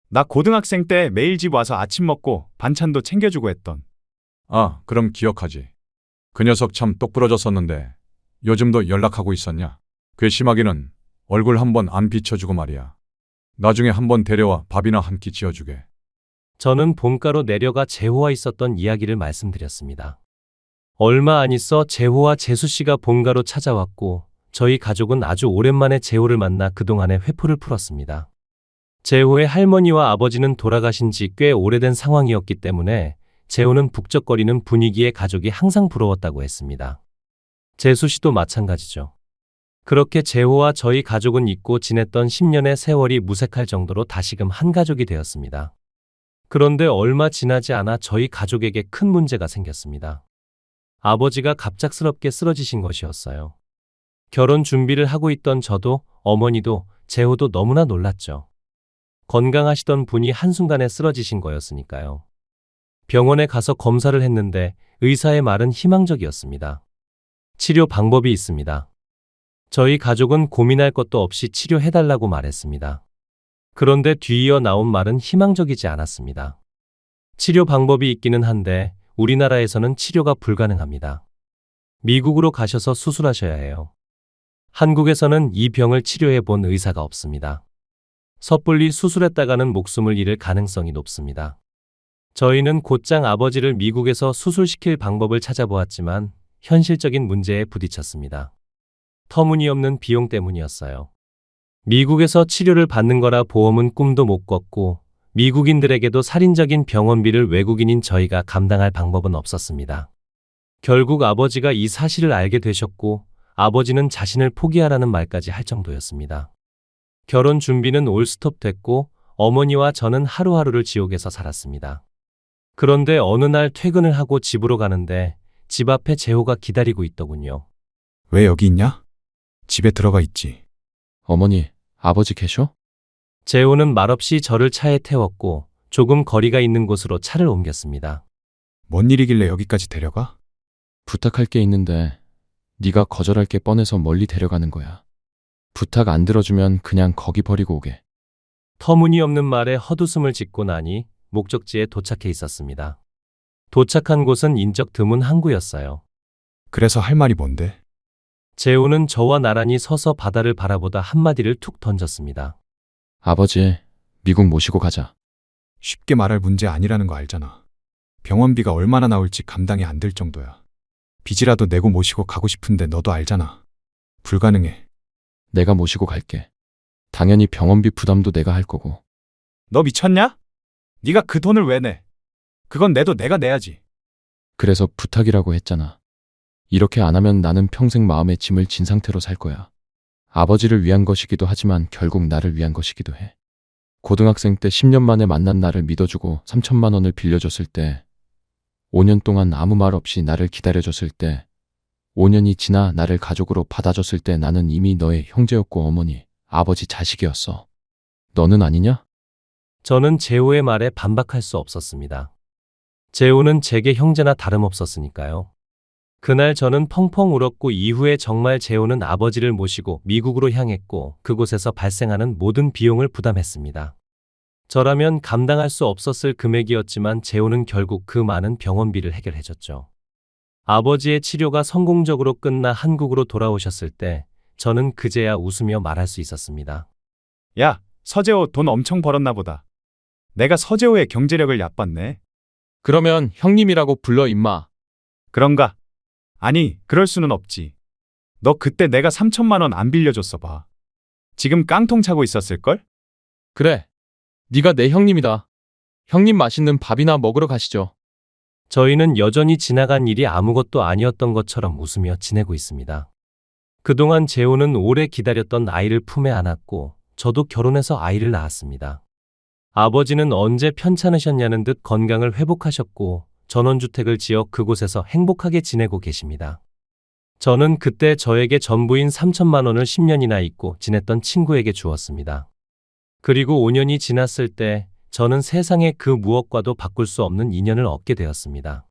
나 고등학생 때 매일 집 와서 아침 먹고 반찬도 챙겨주고 했던.
아, 그럼 기억하지. 그 녀석 참 똑부러졌었는데 요즘도 연락하고 있었냐? 괘씸하기는 얼굴 한번 안 비춰주고 말이야. 나중에 한번 데려와 밥이나 한 끼 지어주게.
저는 본가로 내려가 재호와 있었던 이야기를 말씀드렸습니다. 얼마 안 있어 재호와 재수 씨가 본가로 찾아왔고 저희 가족은 아주 오랜만에 재호를 만나 그동안의 회포를 풀었습니다. 재호의 할머니와 아버지는 돌아가신 지 꽤 오래된 상황이었기 때문에 재호는 북적거리는 분위기에 가족이 항상 부러웠다고 했습니다. 재수 씨도 마찬가지죠. 그렇게 재호와 저희 가족은 잊고 지냈던 10년의 세월이 무색할 정도로 다시금 한 가족이 되었습니다. 그런데 얼마 지나지 않아 저희 가족에게 큰 문제가 생겼습니다. 아버지가 갑작스럽게 쓰러지신 것이었어요. 결혼 준비를 하고 있던 저도 어머니도 재호도 너무나 놀랐죠. 건강하시던 분이 한순간에 쓰러지신 거였으니까요. 병원에 가서 검사를 했는데 의사의 말은 희망적이었습니다. 치료 방법이 있습니다. 저희 가족은 고민할 것도 없이 치료해달라고 말했습니다. 그런데 뒤이어 나온 말은 희망적이지 않았습니다. 치료 방법이 있기는 한데 우리나라에서는 치료가 불가능합니다. 미국으로 가셔서 수술하셔야 해요. 한국에서는 이 병을 치료해 본 의사가 없습니다. 섣불리 수술했다가는 목숨을 잃을 가능성이 높습니다. 저희는 곧장 아버지를 미국에서 수술시킬 방법을 찾아보았지만 현실적인 문제에 부딪혔습니다. 터무니없는 비용 때문이었어요. 미국에서 치료를 받는 거라 보험은 꿈도 못 꿨고 미국인들에게도 살인적인 병원비를 외국인인 저희가 감당할 방법은 없었습니다. 결국 아버지가 이 사실을 알게 되셨고 아버지는 자신을 포기하라는 말까지 할 정도였습니다. 결혼 준비는 올 스톱 됐고 어머니와 저는 하루하루를 지옥에서 살았습니다. 그런데 어느 날 퇴근을 하고 집으로 가는데 집 앞에 재호가 기다리고 있더군요.
왜 여기 있냐? 집에 들어가 있지.
어머니, 아버지 계셔?
재호는 말없이 저를 차에 태웠고 조금 거리가 있는 곳으로 차를 옮겼습니다.
뭔 일이길래 여기까지 데려가?
부탁할 게 있는데 네가 거절할 게 뻔해서 멀리 데려가는 거야. 부탁 안 들어주면 그냥 거기 버리고 오게.
터무니없는 말에 헛웃음을 짓고 나니 목적지에 도착해 있었습니다. 도착한 곳은 인적 드문 항구였어요.
그래서 할 말이 뭔데?
재호는 저와 나란히 서서 바다를 바라보다 한마디를 툭 던졌습니다.
아버지, 미국 모시고 가자.
쉽게 말할 문제 아니라는 거 알잖아. 병원비가 얼마나 나올지 감당이 안 될 정도야. 빚이라도 내고 모시고 가고 싶은데 너도 알잖아. 불가능해.
내가 모시고 갈게. 당연히 병원비 부담도 내가 할 거고.
너 미쳤냐? 네가 그 돈을 왜 내? 그건 내도 내가 내야지.
그래서 부탁이라고 했잖아. 이렇게 안 하면 나는 평생 마음의 짐을 진 상태로 살 거야. 아버지를 위한 것이기도 하지만 결국 나를 위한 것이기도 해. 고등학생 때 10년 만에 만난 나를 믿어주고 3천만 원을 빌려줬을 때, 5년 동안 아무 말 없이 나를 기다려줬을 때, 5년이 지나 나를 가족으로 받아줬을 때 나는 이미 너의 형제였고 어머니, 아버지 자식이었어. 너는 아니냐?
저는 재호의 말에 반박할 수 없었습니다. 재호는 제게 형제나 다름없었으니까요. 그날 저는 펑펑 울었고 이후에 정말 재호는 아버지를 모시고 미국으로 향했고 그곳에서 발생하는 모든 비용을 부담했습니다. 저라면 감당할 수 없었을 금액이었지만 재호는 결국 그 많은 병원비를 해결해줬죠. 아버지의 치료가 성공적으로 끝나 한국으로 돌아오셨을 때 저는 그제야 웃으며 말할 수 있었습니다.
야, 서재호 돈 엄청 벌었나 보다. 내가 서재호의 경제력을 얕봤네.
그러면 형님이라고 불러 임마.
그런가? 아니, 그럴 수는 없지. 너 그때 내가 3천만 원 안 빌려줬어 봐. 지금 깡통 차고 있었을걸?
그래. 네가 내 형님이다. 형님 맛있는 밥이나 먹으러 가시죠.
저희는 여전히 지나간 일이 아무것도 아니었던 것처럼 웃으며 지내고 있습니다. 그동안 재호는 오래 기다렸던 아이를 품에 안았고 저도 결혼해서 아이를 낳았습니다. 아버지는 언제 편찮으셨냐는 듯 건강을 회복하셨고 전원주택을 지어 그곳에서 행복하게 지내고 계십니다. 저는 그때 저에게 전부인 3천만 원을 10년이나 잊고 지냈던 친구에게 주었습니다. 그리고 5년이 지났을 때 저는 세상의 그 무엇과도 바꿀 수 없는 인연을 얻게 되었습니다.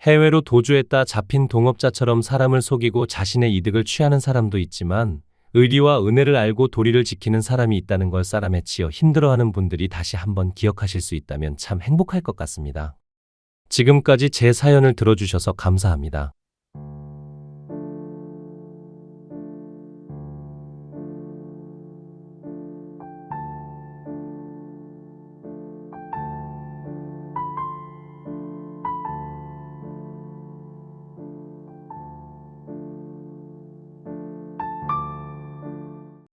해외로 도주했다 잡힌 동업자처럼 사람을 속이고 자신의 이득을 취하는 사람도 있지만 의리와 은혜를 알고 도리를 지키는 사람이 있다는 걸 사람에 치여 힘들어하는 분들이 다시 한번 기억하실 수 있다면 참 행복할 것 같습니다. 지금까지 제 사연을 들어주셔서 감사합니다.